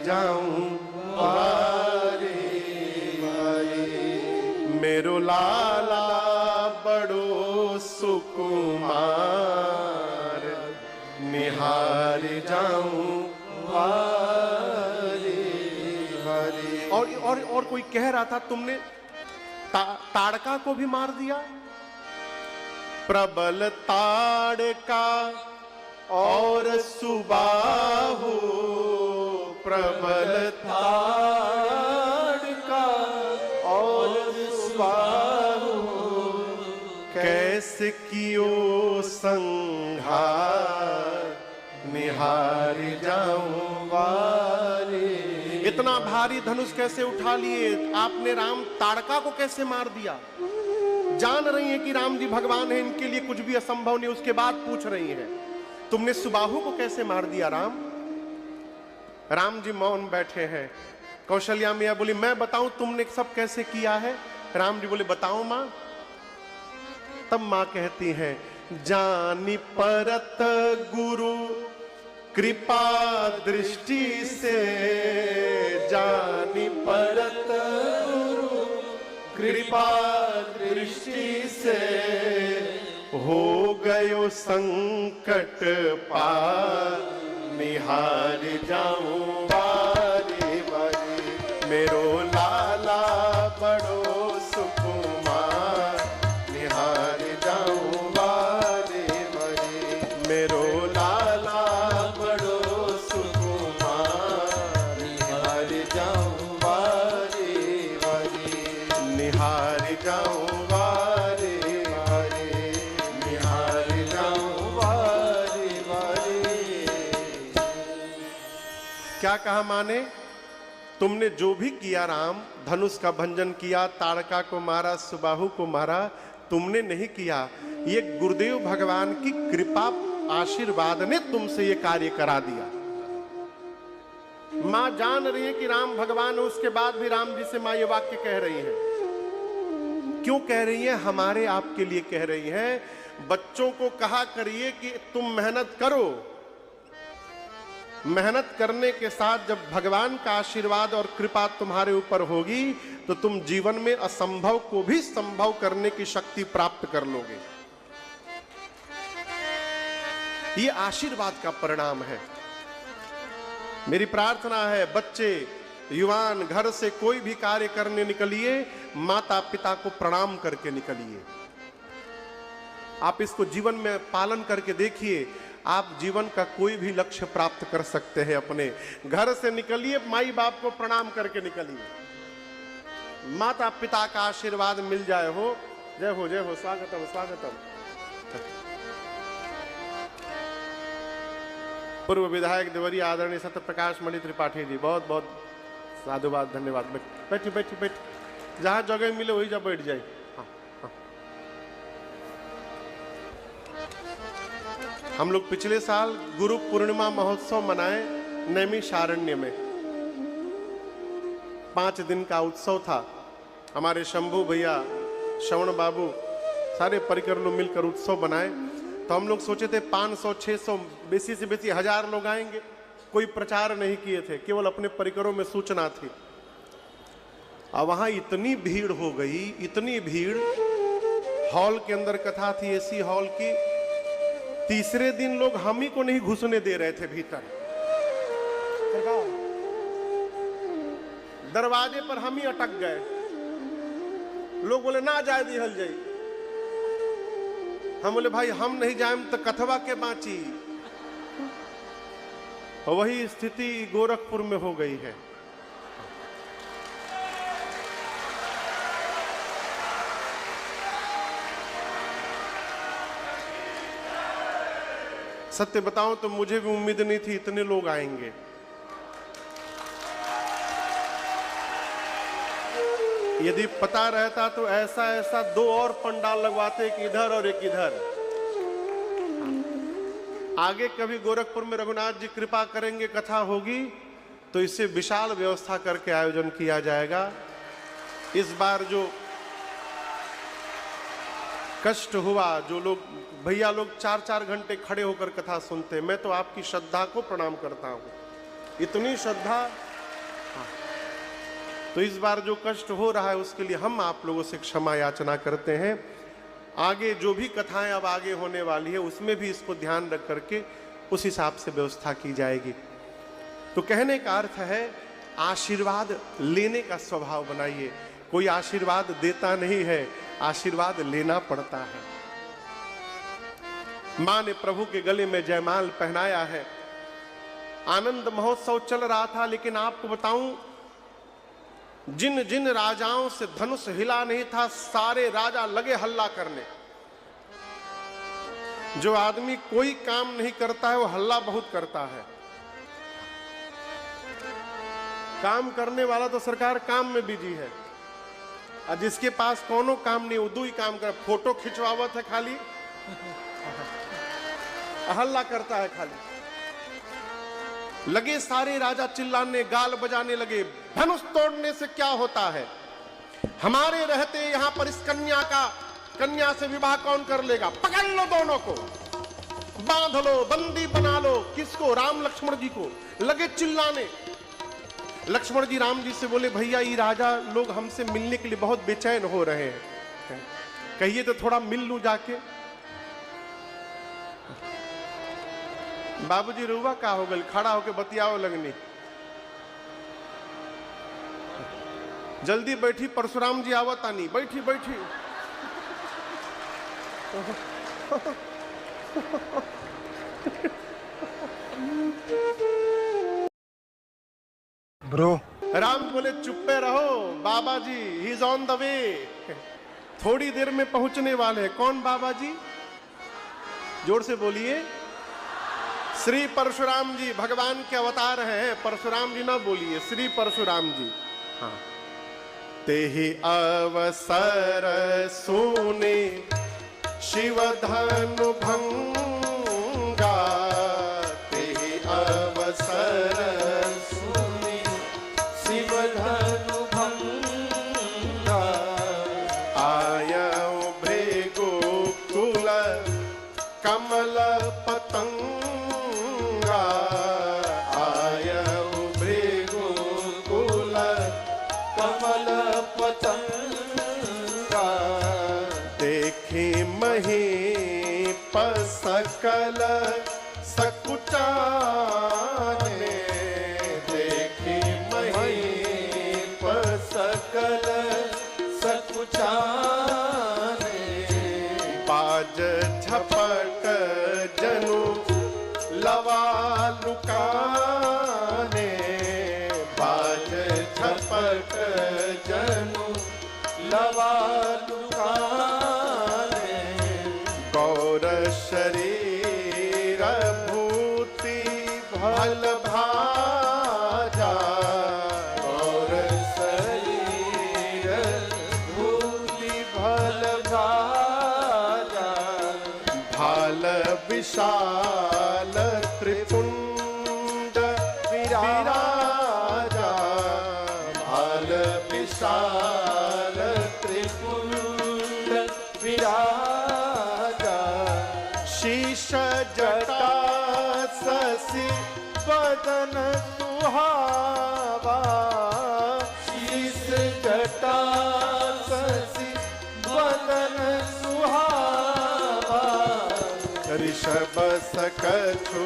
जाऊं वारे वारे, मेरो लाला बड़ो सुकुमार, निहार जाऊं वारे वारे। और कोई कह रहा था तुमने ताड़का को भी मार दिया। प्रबल ताड़का और सुबाहु, प्रबल ताड़का और सुबाहु, कैसे कियो संहार, निहार जाऊं वारे। इतना भारी धनुष कैसे उठा लिए आपने? राम ताड़का को कैसे मार दिया? जान रही हैं कि राम जी भगवान हैं, इनके लिए कुछ भी असंभव नहीं, उसके बाद पूछ रही हैं तुमने सुबाहु को कैसे मार दिया राम? राम जी मौन बैठे हैं। कौशल्या मैया बोली मैं बताऊं तुमने सब कैसे किया है? राम जी बोले बताओ मां। तब मां कहती हैं जानी परत गुरु कृपा दृष्टि से, जानी परत गुरु कृपा दृष्टि से, हो गयो संकट पार, निहार जाऊं वारे वारे, मेरो लाला बड़ो सुकुमार, निहार जाऊं वारे वारे, मेरो लाला बड़ो सुकुमार, निहार जाऊं वारे वारे, निहार जाऊं वारे वारे, निहार जाऊं वारे वारे। क्या कहा माने? तुमने जो भी किया राम, धनुष का भंजन किया, ताड़का को मारा, सुबाहु को मारा, तुमने नहीं किया। ये गुरुदेव भगवान की कृपा आशीर्वाद ने तुमसे ये कार्य करा दिया। मां जान रही है कि राम भगवान है, उसके बाद भी राम जी से मां ये वाक्य कह रही है। क्यों कह रही है? हमारे आपके लिए कह रही है। बच्चों को कहा करिए कि तुम मेहनत करो, मेहनत करने के साथ जब भगवान का आशीर्वाद और कृपा तुम्हारे ऊपर होगी तो तुम जीवन में असंभव को भी संभव करने की शक्ति प्राप्त कर लोगे। ये आशीर्वाद का परिणाम है। मेरी प्रार्थना है बच्चे युवान घर से कोई भी कार्य करने निकलिए, माता पिता को प्रणाम करके निकलिए। आप इसको जीवन में पालन करके देखिए, आप जीवन का कोई भी लक्ष्य प्राप्त कर सकते हैं। अपने घर से निकलिए, माई बाप को प्रणाम करके निकलिए, माता पिता का आशीर्वाद मिल जाए। हो जय हो, जय हो, स्वागतम स्वागतम। पूर्व विधायक देवरिया आदरणीय सत्य प्रकाश मणि त्रिपाठी जी, बहुत बहुत साधुवाद, धन्यवाद। बैठी बैठी बैठी, जहां जगह मिले वही जा बैठ जाए। हम लोग पिछले साल गुरु पूर्णिमा महोत्सव मनाए नैमिषारण्य में। 5 दिन का उत्सव था। हमारे शंभू भैया, श्रवण बाबू, सारे परिकर लोग मिलकर उत्सव बनाए। तो हम लोग सोचे थे 500 600 बेसी से बेसी 1000 लोग आएंगे। कोई प्रचार नहीं किए थे, केवल अपने परिकरों में सूचना थी। और वहां इतनी भीड़ हो गई, इतनी भीड़। हॉल के अंदर कथा थी, एसी हॉल की। तीसरे दिन लोग हम ही को नहीं घुसने दे रहे थे भीतर। दरवाजे पर हम ही अटक गए। लोग बोले ना जाए दिहल जाई। हम बोले भाई हम नहीं जाए तो कथवा के बाँची। वही स्थिति गोरखपुर में हो गई है। सत्य बताऊं तो मुझे भी उम्मीद नहीं थी इतने लोग आएंगे। यदि पता रहता तो ऐसा 2 और पंडाल लगवाते, एक इधर और एक इधर। आगे कभी गोरखपुर में रघुनाथ जी कृपा करेंगे, कथा होगी तो इससे विशाल व्यवस्था करके आयोजन किया जाएगा। इस बार जो कष्ट हुआ, जो लोग भैया लोग 4-4 घंटे खड़े होकर कथा सुनते, मैं तो आपकी श्रद्धा को प्रणाम करता हूं। इतनी श्रद्धा। तो इस बार जो कष्ट हो रहा है उसके लिए हम आप लोगों से क्षमा याचना करते हैं। आगे जो भी कथाएं अब आगे होने वाली है उसमें भी इसको ध्यान रख करके उस हिसाब से व्यवस्था की जाएगी। तो कहने का अर्थ है आशीर्वाद लेने का स्वभाव बनाइए। कोई आशीर्वाद देता नहीं है, आशीर्वाद लेना पड़ता है। मां ने प्रभु के गले में जयमाल पहनाया है। आनंद महोत्सव चल रहा था, लेकिन आपको बताऊं जिन जिन राजाओं से धनुष हिला नहीं था सारे राजा लगे हल्ला करने। जो आदमी कोई काम नहीं करता है वो हल्ला बहुत करता है। काम करने वाला तो सरकार काम में बिजी है, और जिसके पास कोनो काम नहीं वो दो ही काम कर, फोटो खिंचवावत है खाली, हल्ला करता है खाली। लगे सारे राजा चिल्लाने, गाल बजाने लगे, धनुष तोड़ने से क्या होता है, हमारे रहते यहां पर इस कन्या से विवाह कौन कर लेगा, पकड़ लो दोनों को, बांध लो, बंदी बना लो। किसको? राम लक्ष्मण जी को। लगे चिल्लाने। लक्ष्मण जी राम जी से बोले, भैया ये राजा लोग हमसे मिलने के लिए बहुत बेचैन हो रहे हैं, कहिए तो थोड़ा मिल लूं जाके। बाबूजी रुआ का हो गल, खड़ा होके बतियाओ लगनी। जल्दी बैठी, परशुराम जी आवत आनी, बैठी बैठी। ब्रो राम बोले चुप्पे रहो बाबा जी, he is on the way, थोड़ी देर में पहुंचने वाले हैं। कौन बाबा जी? जोर से बोलिए। श्री परशुराम जी भगवान के अवतार हैं। परशुराम जी ना बोलिए, श्री परशुराम जी। हाँ। तेहि अवसर सुने शिव धनु भंगा, तेहि अवसर सुने शिव धनु भंगा, आयौ भृगुकुल कमल पतंगा, आयौ भृगुकुल कमल पतंगा, देखी महीप सकल सकुचाने, देखी महीप सकल सकुचाने, बाज झपट जनु लवा लुकाने, बाज झपट जनु लवा लुकाने, गौर शरीर भूति भल भाजा, गौर शरीर भूति भल भाजा, भाल विशाल त्रिपुंड विराजा, भाल विशाल त्रिपुंड विराजा, शीश जटा शशि बदन सुहावा, शीश जटा शशि बदन सुहावा, ऋषभ सकछु